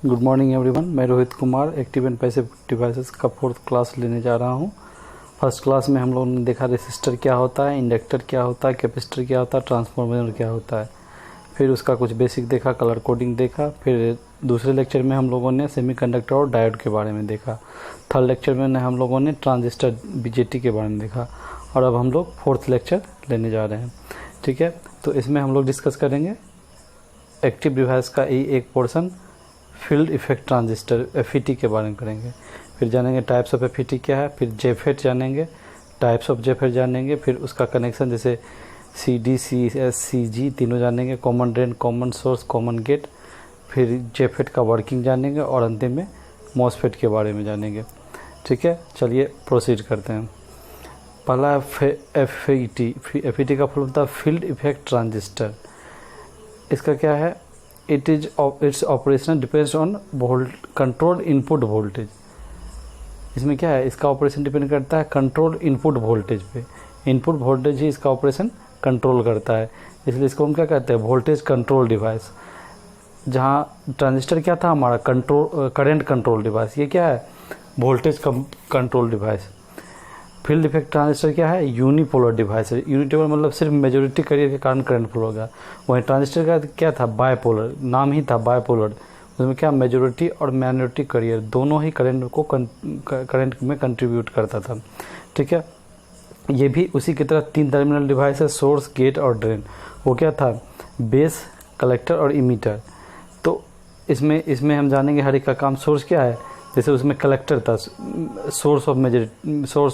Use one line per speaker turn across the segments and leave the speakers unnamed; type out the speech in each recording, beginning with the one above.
Good morning everyone. मैं Rohit Kumar active and passive devices का 4th class लेने जा रहा हूं। फर्स्ट क्लास में हम लोगों ने देखा रेसिस्टर क्या होता है, इंडक्टर क्या होता है, कैपेसिटर क्या होता है, ट्रांसफार्मर क्या होता है। फिर उसका कुछ बेसिक देखा, कलर कोडिंग देखा। फिर दूसरे लेक्चर में हम लोगों ने सेमीकंडक्टर और डायोड के बारे में देखा। थर्ड लेक्चर में हम लोगों ने ट्रांजिस्टर बीजेटी के बारे में देखा। और अब हम लोग 4th लेक्चर लेने जा रहे हैं। ठीक है, तो इसमें हम लोग डिस्कस करेंगे एक्टिव डिवाइस का एक portion field effect transistor FET के बारे में करेंगे। फिर जानेंगे टाइप्स ऑफ एफईटी क्या है, फिर जेफेट जानेंगे, टाइप्स ऑफ जेफेट जानेंगे, फिर उसका कनेक्शन जैसे C D C S C G तीनों जानेंगे, common drain, common source, common gate. फिर जेफेट का वर्किंग जानेंगे और अंतिम में मॉसफेट के बारे में जानेंगे। ठीक है, चलिए प्रोसीड करते हैं। पहला एफईटी का फुल होता है फील्ड इफेक्ट ट्रांजिस्टर। इसका क्या है, its operation depends on control input voltage. इसमें क्या है, इसका ऑपरेशन डिपेंड करता है कंट्रोल इनपुट वोल्टेज पे। इनपुट वोल्टेज ही इसका ऑपरेशन कंट्रोल करता है, इसलिए इसको हम क्या कहते हैं, वोल्टेज कंट्रोल डिवाइस। जहाँ ट्रांजिस्टर क्या था हमारा, करंट कंट्रोल डिवाइस, ये क्या है, voltage control device. Field effect transistor क्या है, यूनिपोलर डिवाइस है। यूनिपोलर मतलब सिर्फ मेजोरिटी करियर के कारण करंट फ्लो होगा। वहीं ट्रांजिस्टर का क्या था, बायपोलर, नाम ही था बायपोलर। उसमें क्या मेजोरिटी और माइनॉरिटी करियर दोनों ही करंट में कंट्रीब्यूट करता था। ठीक है, ये भी उसी की तरह 3 टर्मिनल डिवाइस है, सोर्स, गेट और ड्रेन। वो क्या था, बेस, कलेक्टर और इमीटर। तो इसमें हम जानेंगे हर एक का काम। सोर्स क्या है, जैसे उसमें कलेक्टर था, सोर्स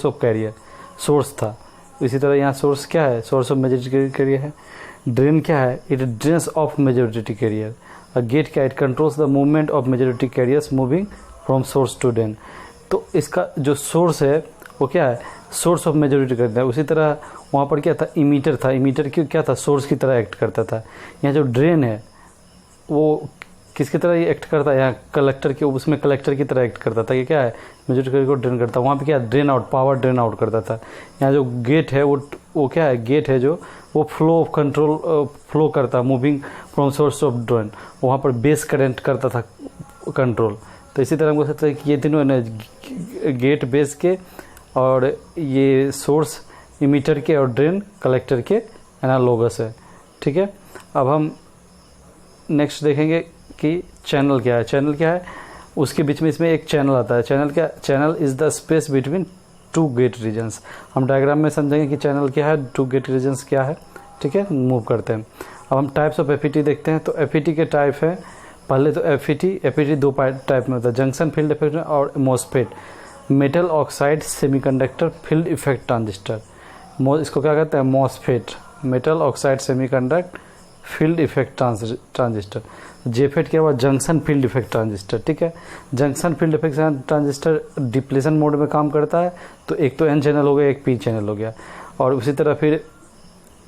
ऑफ कैरियर सोर्स था। इसी तरह यहाँ सोर्स क्या है, सोर्स ऑफ मेजोरिटी कैरियर है। ड्रेन क्या है, it drains of majority carrier. और गेट क्या, it controls the movement of majority carriers moving from source to drain. तो इसका जो सोर्स है वो क्या है, सोर्स ऑफ मेजोरिटी करता है। उसी तरह वहाँ पर क्या था, इमीटर था। इमीटर क्या था, सोर्स की तरह एक्ट करता था। यहाँ जो ड्रेन है वो किसकी तरह ये एक्ट करता है, यहाँ कलेक्टर के, उसमें कलेक्टर की तरह एक्ट करता था। ये क्या है, मेजोरिटी को ड्रेन करता है। वहाँ पे क्या, drain out, power drain out करता था। यहाँ जो गेट है वो क्या है, गेट है जो वो फ्लो करता है, moving from source of drain. वहाँ पर बेस करंट करता था कंट्रोल। तो इसी तरह हम कह सकते हैं कि ये तीनों गेट बेस के और ये सोर्स इमीटर के और ड्रेन कलेक्टर के एनालोगस है। ठीक है, अब हम नेक्स्ट देखेंगे कि चैनल क्या है। चैनल क्या है, उसके बीच में इसमें एक चैनल आता है। Channel is the space between 2 gate regions. हम डायग्राम में समझेंगे कि चैनल क्या है, 2 गेट रीजन्स क्या है। ठीक है, मूव करते हैं। अब हम टाइप्स ऑफ एफईटी देखते हैं। तो एफईटी के टाइप है, पहले तो एफईटी 2 टाइप में होता है, जंक्शन फील्ड इफेक्ट और MOSFET. Metal oxide semiconductor field effect transistor, इसको क्या कहते हैं, MOSFET, metal oxide semiconductor field effect transistor. JFET क्या हुआ, जंक्शन फील्ड इफेक्ट ट्रांजिस्टर। ठीक है, junction field effect transistor depletion mode में काम करता है। तो एक तो एन चैनल हो गया, एक पी चैनल हो गया। और उसी तरह फिर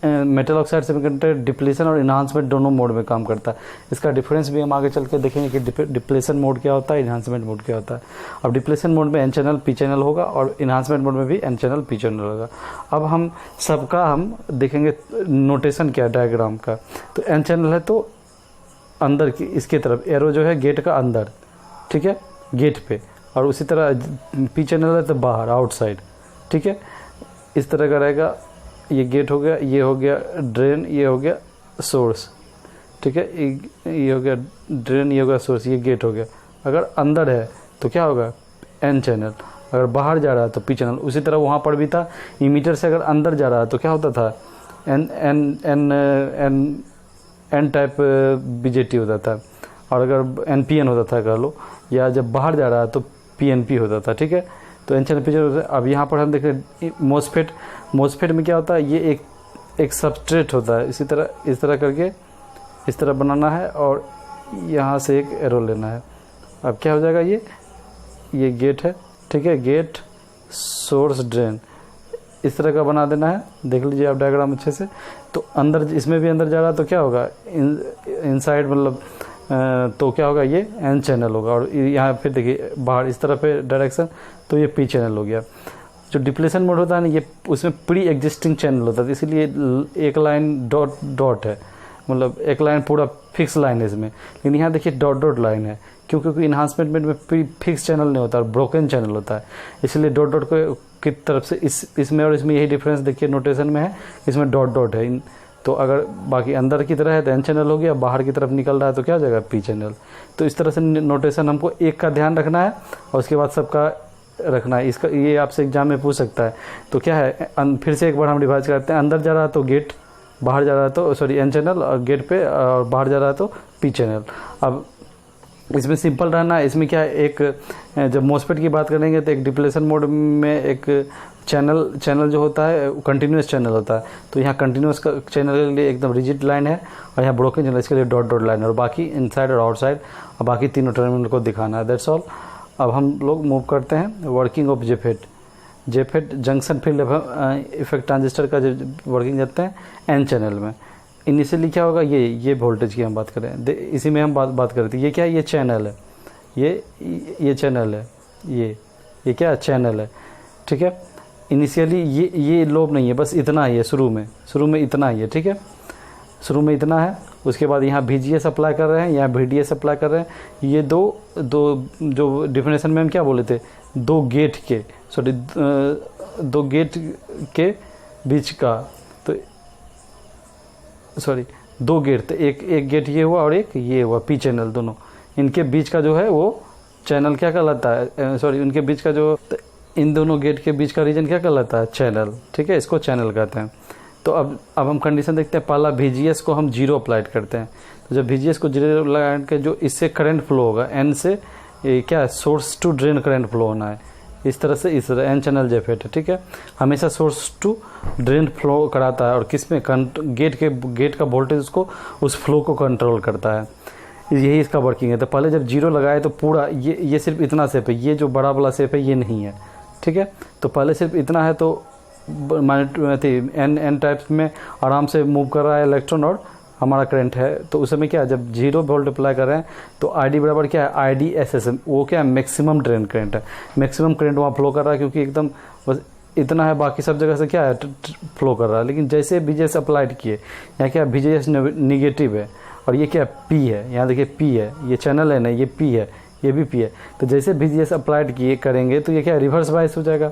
मेटल ऑक्साइड सेमीकंडक्टर डिप्लेशन और इन्हांसमेंट दोनों मोड में काम करता है। इसका डिफरेंस भी हम आगे चल के देखेंगे कि डिप्लेशन मोड क्या होता है, इन्हांसमेंट मोड क्या होता है। अब डिप्लेशन मोड में एन चैनल पी चैनल होगा और इन्हांसमेंट मोड में भी एन चैनल पी चैनल होगा। अब हम सबका हम देखेंगे नोटेशन क्या डायग्राम का। तो एन चैनल है तो अंदर की इसके तरफ एरो जो है गेट का अंदर, ठीक है, गेट पे। और उसी तरह पी चैनल है तो बाहर, आउटसाइड। ठीक है, इस तरह का रहेगा। ये गेट हो गया, ये हो गया ड्रेन, ये हो गया सोर्स। ठीक है, ये हो गया ड्रेन, ये हो गया सोर्स, ये गेट हो गया। अगर अंदर है तो क्या होगा, एन चैनल। अगर बाहर जा रहा है तो पी चैनल। उसी तरह वहाँ पर भी था, इमीटर से अगर अंदर जा रहा है तो क्या होता था, एन टाइप बीजेटी होता था। और अगर एनपीएन होता था कह लो, या जब बाहर जा रहा है तो पीएनपी होता था। ठीक है, तो एन चैनल पी चैनल। अब यहाँ पर हम देखें मॉसफेट में क्या होता है, ये एक सबस्ट्रेट होता है। इस तरह करके इस तरह बनाना है और यहाँ से एक एरो लेना है। अब क्या हो जाएगा, ये गेट है। ठीक है, गेट सोर्स ड्रेन इस तरह का बना देना है। देख लीजिए आप डायग्राम अच्छे से। तो अंदर, इसमें भी अंदर जा रहा है तो क्या होगा, इनसाइड मतलब तो क्या होगा, ये एन चैनल होगा। और यहाँ फिर देखिए बाहर इस तरफ है डायरेक्शन, तो ये पी चैनल हो गया। जो डिप्लेशन मोड होता है ना, ये उसमें प्री एग्जिस्टिंग चैनल होता है, इसीलिए एक लाइन डॉट है। मतलब एक लाइन पूरा फिक्स लाइन है इसमें, लेकिन यहाँ देखिए डॉट डॉट लाइन है। क्यों? क्योंकि इन्हांसमेंट में फिक्स चैनल नहीं होता, ब्रोकन चैनल होता है, इसलिए डॉट डॉट की तरफ से इसमें और इसमें यही डिफरेंस देखिए नोटेशन में है, इसमें डॉट डॉट है। तो अगर बाकी अंदर की तरह है तो एन चैनल हो गया, बाहर की तरफ निकल रहा है तो क्या हो जाएगा? P channel. तो इस तरह से नोटेशन हमको एक का ध्यान रखना है और उसके बाद सबका रखना है। इसका ये आपसे एग्जाम में पूछ सकता है। तो क्या है, फिर से एक बार हम रिवाइज करते हैं। अंदर जा रहा है तो गेट, बाहर जा रहा है तो सॉरी एन चैनल, और गेट पे और बाहर जा रहा है तो पी चैनल। अब इसमें सिंपल रहना है। इसमें क्या है, एक जब मॉसफेट की बात करेंगे तो एक डिप्लेशन मोड में एक चैनल जो होता है कंटिन्यूस चैनल होता है। तो यहाँ कंटिन्यूस का चैनल के लिए एकदम रिजिड लाइन है और यहाँ ब्रोकन चैनल इसके लिए डॉट डॉट लाइन है, और बाकी इनसाइड और आउटसाइड और बाकी तीनों टर्मिनल को दिखाना है। That's all. अब हम लोग मूव करते हैं working of JFET. JFET junction field effect transistor का जो वर्किंग करते हैं एन चैनल में। इनिशियली क्या होगा, ये वोल्टेज की हम बात करें, इसी में हम बात करते हैं। ये क्या है, ये चैनल है, ये चैनल है, ये क्या है, चैनल है, ठीक है। इनिशियली ये लोब नहीं है, बस इतना ही है शुरू में इतना ही है, ठीक है, शुरू में इतना है। उसके बाद यहाँ VGS अप्लाई कर रहे हैं, यहाँ VDS अप्लाई कर रहे हैं। ये दो जो डिफिनेशन में हम क्या बोले थे, दो गेट के बीच का, तो सॉरी दो गेट थे, एक गेट ये हुआ और एक ये हुआ, पी चैनल, दोनों इनके बीच का जो है वो चैनल क्या कहलाता है, सॉरी उनके बीच का जो, इन दोनों गेट के बीच का रीजन क्या कहलाता है, चैनल, ठीक है, इसको चैनल कहते हैं। तो अब हम कंडीशन देखते हैं। पहला VGS को हम 0 अप्लाइड करते हैं। तो जब VGS को 0 लगा के जो इससे करंट फ्लो होगा एन से, ये क्या है, source to drain current flow होना है, इस तरह से, इस तरह एन चैनल जेफेट है, ठीक है। हमेशा सोर्स टू ड्रेन फ्लो कराता है और किस में, गेट का वोल्टेज उसको, उस फ्लो को कंट्रोल करता है। यही इसका वर्किंग है। तो पहले जब 0 लगाए तो पूरा ये सिर्फ इतना शेप है, ये जो बड़ा वाला शेप है ये नहीं है, ठीक है। तो पहले सिर्फ इतना है, तो एन टाइप्स में आराम से मूव कर रहा है इलेक्ट्रॉन और हमारा करंट है। तो उस समय क्या है, जब 0 वोल्ट अप्लाई कर रहे हैं तो ID बराबर क्या है, IDSS, वो क्या है, मैक्सिमम ड्रेन करंट है। मैक्सिमम करंट वहाँ फ्लो कर रहा है क्योंकि एकदम बस इतना है, बाकी सब जगह से क्या है, फ्लो कर रहा है। लेकिन जैसे VGS अप्लाइड किए, यहाँ क्या VGS निगेटिव है और ये क्या P है, यहाँ देखिए P है, ये चैनल है ना, ये P है, ये भी P है। तो जैसे VGS अप्लाइड किए करेंगे तो ये क्या रिवर्स बायस हो जाएगा।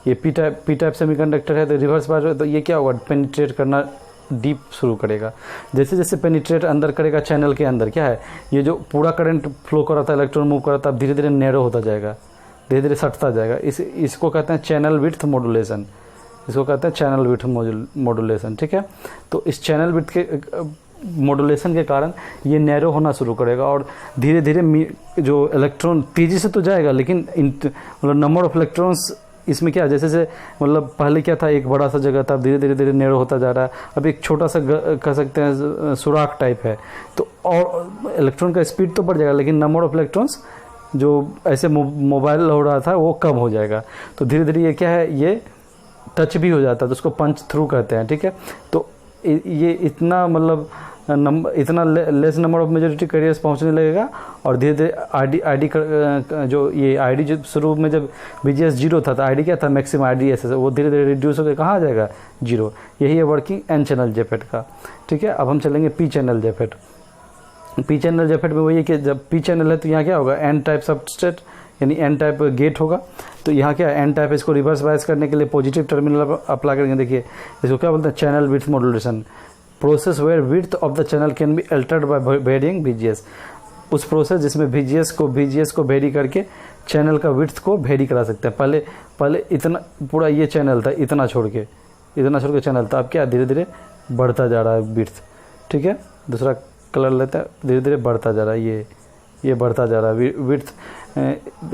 ये पी टाइप सेमीकंडक्टर है तो रिवर्स बायस, तो ये क्या होगा, पेनिट्रेट करना डीप शुरू करेगा। जैसे जैसे पेनिट्रेट अंदर करेगा चैनल के अंदर, क्या है, ये जो पूरा करंट फ्लो कर रहा था, इलेक्ट्रॉन मूव कर रहा था, अब धीरे धीरे नैरो होता जाएगा, धीरे धीरे सटता जाएगा। इसको कहते हैं चैनल विड्थ मॉड्यूलेशन, इसको कहते हैं चैनल विड्थ मॉड्यूलेशन, ठीक है। तो इस चैनल विड्थ के मॉड्यूलेशन के कारण ये नैरो होना शुरू करेगा और धीरे धीरे जो इलेक्ट्रॉन तेज़ी से तो जाएगा, लेकिन मतलब नंबर ऑफ इलेक्ट्रॉन्स इसमें क्या, जैसे से मतलब पहले क्या था, एक बड़ा सा जगह था, धीरे धीरे नैरो होता जा रहा है। अब एक छोटा सा कह सकते हैं सुराख टाइप है, तो और इलेक्ट्रॉन का स्पीड तो बढ़ जाएगा, लेकिन नंबर ऑफ इलेक्ट्रॉन्स जो ऐसे मोबाइल हो रहा था वो कम हो जाएगा। तो धीरे धीरे ये क्या है, ये टच भी हो जाता है, तो उसको पंच थ्रू कहते हैं, ठीक है। तो ये इतना मतलब इतना less number of majority carriers पहुंचने लगेगा और धीरे धीरे आईडी जो ये आईडी जो शुरू में जब VGS 0 था तो आईडी क्या था, मैक्सिमम IDSS, वो धीरे धीरे रिड्यूस होकर कहाँ आ जाएगा, 0। यही है वर्किंग एन चैनल जेफेट का, ठीक है। अब हम चलेंगे P channel JFET. P channel JFET में वही है कि जब पी चैनल है तो यहाँ क्या होगा, एन टाइप सबस्ट्रेट यानी एन टाइप गेट होगा। तो यहाँ क्या है, एन टाइप, इसको रिवर्स बायस करने के लिए पॉजिटिव टर्मिनल अप्लाई करेंगे। देखिए इसको क्या बोलते हैं, channel width modulation process where width of the channel can be altered by varying VGS। उस प्रोसेस जिसमें VGS को वेरी करके चैनल का विड्थ को वेरी करा सकते हैं। पहले इतना पूरा ये चैनल था, इतना छोड़ के चैनल था, अब क्या धीरे धीरे बढ़ता जा रहा है विड्थ, ठीक है। दूसरा कलर लेते हैं, धीरे धीरे बढ़ता जा रहा है, ये बढ़ता जा रहा है, विड्थ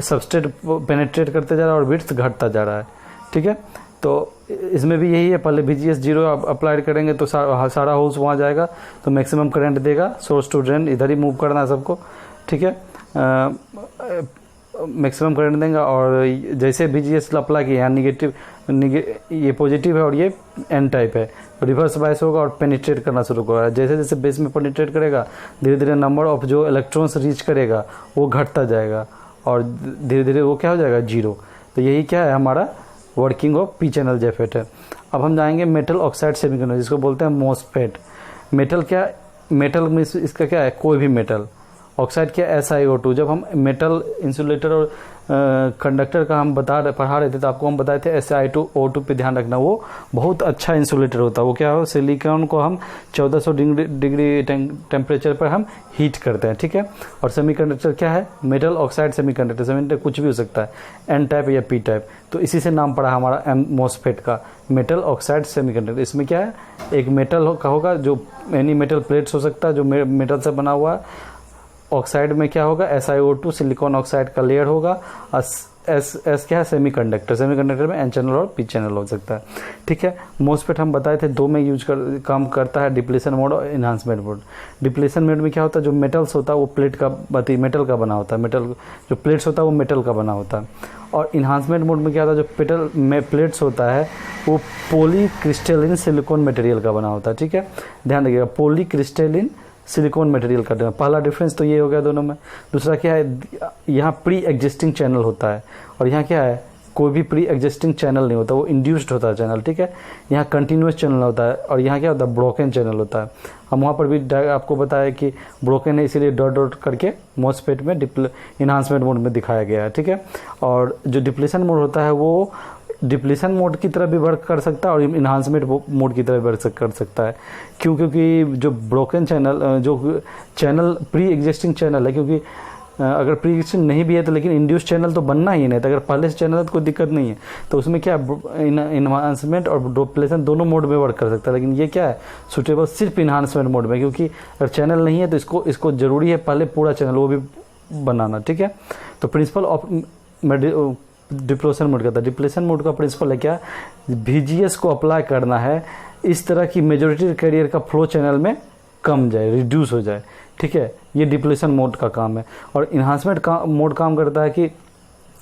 सबस्ट्रेट पेनेट्रेट करते जा रहा है और विड्थ घटता जा रहा है, ठीक है। तो इसमें भी यही है, पहले VGS 0 अप्लाइड करेंगे तो सारा होल्स वहाँ जाएगा तो मैक्सिमम करंट देगा, सोर्स टू ड्रेन इधर ही मूव करना है सबको, ठीक है। मैक्सिमम करंट देगा और जैसे VGS अप्लाई किया, यहाँ निगेटिव ये पॉजिटिव है और ये एन टाइप है, रिवर्स बायस होगा और पेनिट्रेट करना शुरू होगा। जैसे जैसे बेस में पेनिट्रेट करेगा धीरे धीरे नंबर ऑफ जो इलेक्ट्रॉन्स रीच करेगा वो घटता जाएगा और धीरे धीरे वो क्या हो जाएगा, 0। तो यही क्या है, हमारा working of P channel JFET है। अब हम जाएंगे मेटल ऑक्साइड सेमीकंडक्टर, जिसको बोलते हैं मॉसफेट। मेटल क्या, मेटल में इसका क्या है, कोई भी मेटल ऑक्साइड क्या SiO2। जब हम मेटल इंसुलेटर और कंडक्टर का हम पढ़ा रहे थे तो आपको हम बताए थे SiO2 पे ध्यान रखना, वो बहुत अच्छा इंसुलेटर होता है। वो क्या हो, सिलिकॉन को हम 1400 डिग्री टेम्परेचर पर हम हीट करते हैं, ठीक है। और सेमीकंडक्टर क्या है, मेटल ऑक्साइड सेमीकंडक्टर। सेमीकंडक्टर कुछ भी हो सकता है, N टाइप या P टाइप, तो इसी से नाम पड़ा हमारा MOSFET का, मेटल ऑक्साइड सेमीकंडक्टर। इसमें क्या है, एक मेटल का होगा जो एनी मेटल प्लेट्स हो सकता है जो मेटल से बना हुआ है। ऑक्साइड में क्या होगा, SiO2 सिलिकॉन ऑक्साइड का लेयर होगा। एस क्या है, सेमीकंडक्टर। सेमीकंडक्टर में N चैनल और P चैनल हो सकता है, ठीक है। मोस्फेट हम बताए थे दो में काम करता है, डिप्लीशन मोड और इन्हांसमेंट मोड। डिप्लीशन मोड में क्या होता है, जो मेटल्स होता है वो मेटल का बना होता है, मेटल जो प्लेट्स होता है वो मेटल का बना होता है। और इन्हांसमेंट मोड में क्या होता है, जो पेटल में प्लेट्स होता है वो पॉलीक्रिस्टलिन सिलिकॉन मटेरियल का बना होता है, ठीक है। ध्यान रखिएगा, पॉलीक्रिस्टलिन सिलिकॉन मटेरियल का पहला डिफरेंस तो ये हो गया दोनों में। दूसरा क्या है, यहाँ प्री एग्जिस्टिंग चैनल होता है और यहाँ क्या है, कोई भी प्री एग्जिस्टिंग चैनल नहीं होता, वो इंड्यूस्ड होता है चैनल, ठीक है। यहाँ कंटिन्यूस चैनल होता है और यहाँ क्या होता है, ब्रोकन चैनल होता है। हम वहाँ पर भी आपको बताया कि ब्रोकन है, इसीलिए डॉट डॉट करके मोस्फेट में इन्हांसमेंट मोड में दिखाया गया है, ठीक है। और जो डिप्लीशन मोड होता है वो डिप्लीशन मोड की तरह भी वर्क कर सकता है और इन्हांसमेंट मोड की तरह वर्क कर सकता है। क्यों, क्योंकि जो ब्रोकन चैनल, जो चैनल प्री एग्जिस्टिंग चैनल है, क्योंकि अगर प्री एग्जिस्टिंग नहीं भी है तो लेकिन इंड्यूस चैनल तो बनना ही नहीं था। अगर पहले से चैनल है तो कोई दिक्कत नहीं है, तो उसमें क्या इन्हांसमेंट और डिप्लीशन दोनों मोड में वर्क कर सकता है। लेकिन ये क्या है, सुटेबल सिर्फ इन्हांसमेंट मोड में, क्योंकि अगर चैनल नहीं है तो इसको जरूरी है पहले पूरा चैनल वो भी बनाना, ठीक है। तो प्रिंसिपल ऑफ डिप्लीशन मोड का था, डिप्लीशन मोड का प्रिंसिपल है क्या, VGS को अप्लाई करना है इस तरह की मेजॉरिटी कैरियर का फ्लो चैनल में कम जाए, रिड्यूस हो जाए, ठीक है। ये डिप्लीशन मोड का काम है। और इन्हांसमेंट का मोड काम करता है कि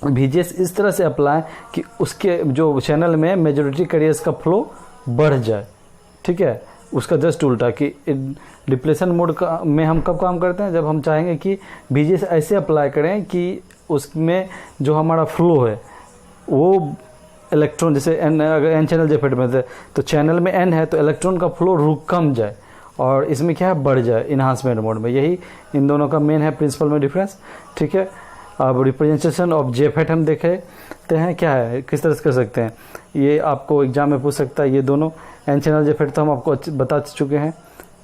VGS इस तरह से अप्लाई कि उसके जो चैनल में मेजॉरिटी कैरियर्स का फ्लो बढ़ जाए, ठीक है। उसका जस्ट उल्टा कि डिप्लीशन मोड का में हम कब काम करते हैं, जब हम चाहेंगे कि VGS ऐसे अप्लाई करें कि उसमें जो हमारा फ्लो है वो इलेक्ट्रॉन, जैसे अगर N चैनल जेफेट में थे तो चैनल में N है तो इलेक्ट्रॉन का फ्लो कम जाए और इसमें क्या है, बढ़ जाए इन्हांसमेंट मोड में। यही इन दोनों का मेन है प्रिंसिपल में डिफरेंस, ठीक है। अब रिप्रेजेंटेशन ऑफ जेफेट हम देखते हैं क्या है, किस तरह से कर सकते हैं। ये आपको एग्जाम में पूछ सकता है। ये दोनों N चैनल जेफेट तो हम आपको बता चुके हैं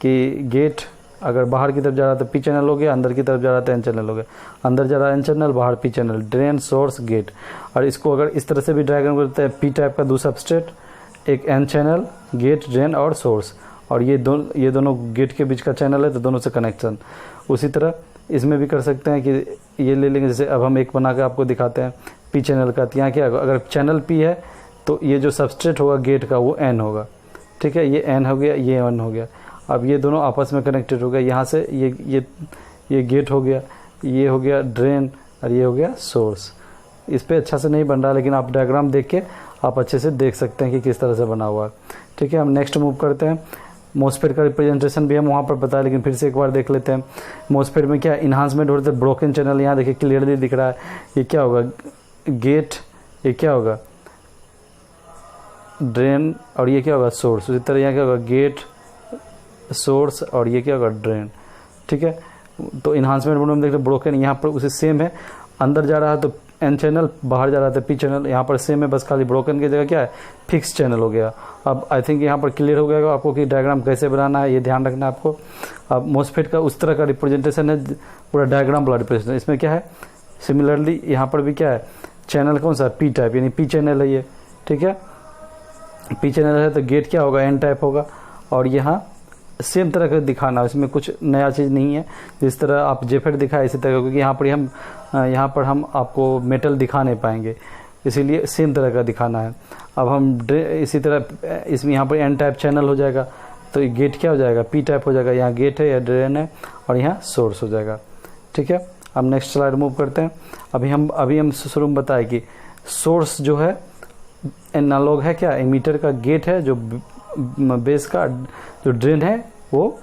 कि गेट अगर बाहर की तरफ जा रहा था P चैनल हो गया, अंदर की तरफ जा रहा था N चैनल हो गया। अंदर जा रहा है N चैनल, बाहर P channel, drain, source, gate. और इसको अगर इस तरह से भी डायग्राम करते हैं, P टाइप का दूसरा सबस्ट्रेट, एक N चैनल, गेट, ड्रेन और सोर्स, और ये दोनों गेट के बीच का चैनल है तो दोनों से कनेक्शन। उसी तरह इसमें भी कर सकते हैं कि ये ले लेंगे, जैसे अब हम एक बना के आपको दिखाते हैं P चैनल का। यहाँ क्या, अगर चैनल P है तो ये जो सबस्ट्रेट होगा गेट का वो N होगा, ठीक है। ये N हो गया, ये N हो गया। अब ये दोनों आपस में कनेक्टेड हो गया, यहाँ से ये गेट हो गया, ये हो गया ड्रेन और ये हो गया सोर्स। इस पे अच्छा से नहीं बन रहा, लेकिन आप डायग्राम देख के आप अच्छे से देख सकते हैं कि किस तरह से बना हुआ है, ठीक है। हम नेक्स्ट मूव करते हैं। मोस्फेट का रिप्रेजेंटेशन भी हम वहाँ पर बताया, लेकिन फिर से एक बार देख लेते हैं। मोस्फेट में क्या इन्हांसमेंट हो रहा है, ब्रोकन चैनल यहाँ देखिए क्लियरली दिख रहा है। ये क्या होगा, गेट, ये क्या होगा ड्रेन, और ये क्या होगा सोर्स। उसी तरह यहाँ क्या होगा, गेट, सोर्स, और ये क्या होगा ड्रेन, ठीक है। तो इन्हांसमेंट मोड में देख रहे ब्रोकन यहाँ पर उसे सेम है, अंदर जा रहा है तो N चैनल, बाहर जा रहा था P चैनल। यहाँ पर सेम है, बस खाली ब्रोकन की जगह क्या है, फिक्स चैनल हो गया। अब आई थिंक यहाँ पर क्लियर हो गया आपको कि डायग्राम कैसे बनाना है, ये ध्यान रखना है आपको। अब मोस्फेट का उस तरह का रिप्रेजेंटेशन है, पूरा डायग्राम वाला रिप्रेजेंटेशन। इसमें क्या है, सिमिलरली यहाँ पर भी क्या है, चैनल कौन सा, P टाइप, यानी P चैनल है ये, ठीक है। P चैनल है तो गेट क्या होगा, N टाइप होगा। और यहाँ सेम तरह का दिखाना, इसमें कुछ नया चीज़ नहीं है। जिस तरह आप जेफेट दिखाए इसी तरह, क्योंकि यहाँ पर हम आपको मेटल दिखा नहीं पाएंगे, इसीलिए सेम तरह का दिखाना है। अब हम इसी तरह इसमें यहाँ पर N टाइप चैनल हो जाएगा तो गेट क्या हो जाएगा, P टाइप हो जाएगा। यहाँ गेट है या ड्रेन है और यहाँ सोर्स हो जाएगा, ठीक है। अब नेक्स्ट स्लाइड मूव करते हैं। अभी हम शुरू में बताए कि सोर्स जो है एनालॉग है क्या, एमीटर का, गेट है जो बेस का, जो ड्रेन है वो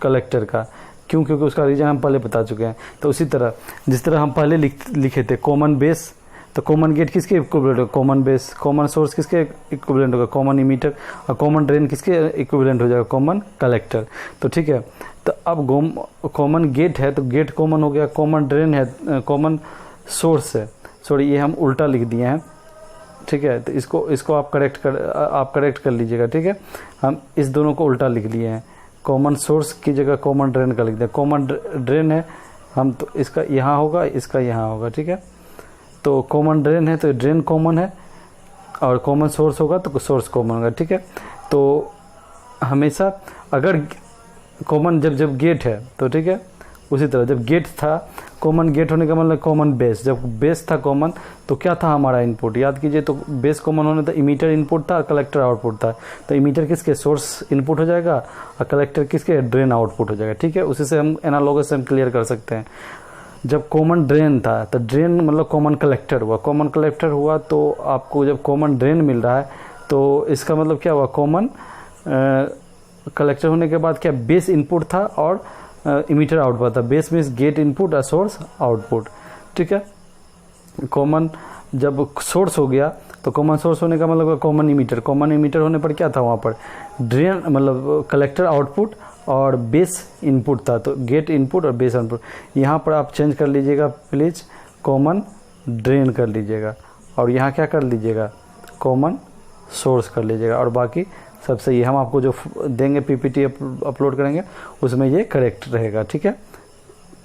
कलेक्टर का। क्यों, क्योंकि उसका रीजन हम पहले बता चुके हैं। तो उसी तरह जिस तरह हम पहले लिखे थे कॉमन बेस, तो कॉमन गेट किसके इक्विवेलेंट होगा, कॉमन बेस। कॉमन सोर्स किसके इक्विवेलेंट होगा, कॉमन इमीटर। और कॉमन ड्रेन किसके इक्विवेलेंट हो जाएगा, कॉमन कलेक्टर। तो ठीक है, तो अब कॉमन गेट है तो गेट कॉमन हो गया, कॉमन ड्रेन है, कॉमन सोर्स है, सॉरी ये हम उल्टा लिख दिए हैं, ठीक है। तो इसको आप करेक्ट कर लीजिएगा, ठीक है। हम इस दोनों को उल्टा लिख लिए हैं, कॉमन सोर्स की जगह कॉमन ड्रेन का लिख दिया। कॉमन ड्रेन है हम तो इसका यहाँ होगा, इसका यहाँ होगा, ठीक है। तो कॉमन ड्रेन है तो ड्रेन कॉमन है, और कॉमन सोर्स होगा तो सोर्स कॉमन होगा, ठीक है। तो हमेशा अगर कॉमन जब गेट है तो ठीक है, उसी तरह जब गेट था, कॉमन गेट होने का मतलब कॉमन बेस, जब बेस था कॉमन तो क्या था हमारा इनपुट, याद कीजिए। तो बेस कॉमन होने तो इमीटर इनपुट था, कलेक्टर आउटपुट था। तो इमीटर किसके, सोर्स इनपुट हो जाएगा, और कलेक्टर किसके, ड्रेन आउटपुट हो जाएगा, ठीक है। उसी से हम एनालॉगस से हम क्लियर कर सकते हैं। जब कॉमन ड्रेन था तो ड्रेन मतलब कॉमन कलेक्टर हुआ, कॉमन कलेक्टर हुआ तो आपको जब कॉमन ड्रेन मिल रहा है तो इसका मतलब क्या हुआ, कॉमन कलेक्टर होने के बाद क्या बेस इनपुट था और इमीटर आउटपुट था। बेस मीन्स गेट इनपुट और सोर्स आउटपुट, ठीक है। कॉमन जब सोर्स हो गया तो कॉमन सोर्स होने का मतलब कॉमन इमीटर होने पर क्या था वहाँ पर, ड्रेन मतलब कलेक्टर आउटपुट और बेस इनपुट था। तो गेट इनपुट और बेस इनपुट, यहाँ पर आप चेंज कर लीजिएगा प्लीज़, कॉमन ड्रेन कर लीजिएगा, और यहाँ क्या कर लीजिएगा, कॉमन सोर्स कर लीजिएगा, और बाकी सब सही है। हम आपको जो देंगे पीपीटी अपलोड करेंगे उसमें ये करेक्ट रहेगा, ठीक है।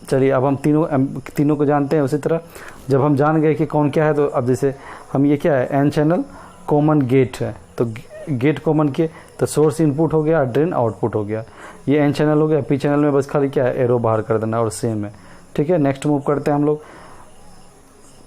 चलिए अब हम तीनों को जानते हैं। उसी तरह जब हम जान गए कि कौन क्या है, तो अब जैसे हम ये क्या है, एन चैनल कॉमन गेट है, तो गेट कॉमन किए तो सोर्स इनपुट हो गया, ड्रेन आउटपुट हो गया। ये एन चैनल हो गया, पी चैनल में बस खाली क्या है, एरो बाहर कर देना और सेम है, ठीक है। नेक्स्ट मूव करते हैं हम लोग,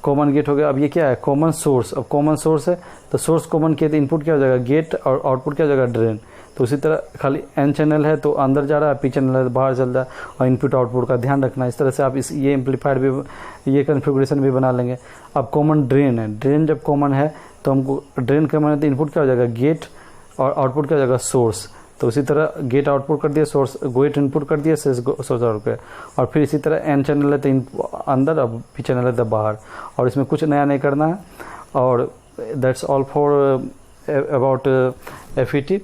कॉमन गेट हो गया। अब ये क्या है, कॉमन सोर्स। अब कॉमन सोर्स है तो सोर्स कॉमन किया तो इनपुट क्या हो जाएगा, गेट, और आउटपुट क्या हो जाएगा, ड्रेन। तो उसी तरह खाली एन चैनल है तो अंदर जा रहा है, पी चैनल है तो बाहर चल रहा है, और इनपुट आउटपुट का ध्यान रखना। इस तरह से आप ये एम्पलीफायर भी, ये कन्फिगरेशन भी बना लेंगे। अब कॉमन ड्रेन है, ड्रेन जब कॉमन है तो हमको ड्रेन कॉमन है तो इनपुट क्या हो जाएगा, गेट, और आउटपुट क्या हो जाएगा, सोर्स। तो उसी तरह गेट आउटपुट कर दिया, सोर्स गेट इनपुट कर दिया, सोर्स आउटपुट। और फिर इसी तरह एन चैनल है तो अंदर, और पी चैनल है तो बाहर, और इसमें कुछ नया नहीं करना है। और that's all for about FET।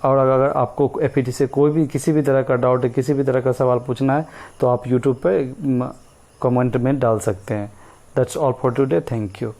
और अगर आपको FET से कोई भी किसी भी तरह का डाउट है, किसी भी तरह का सवाल पूछना है तो आप यूट्यूब पे कमेंट में डाल सकते हैं। That's all for today, thank you.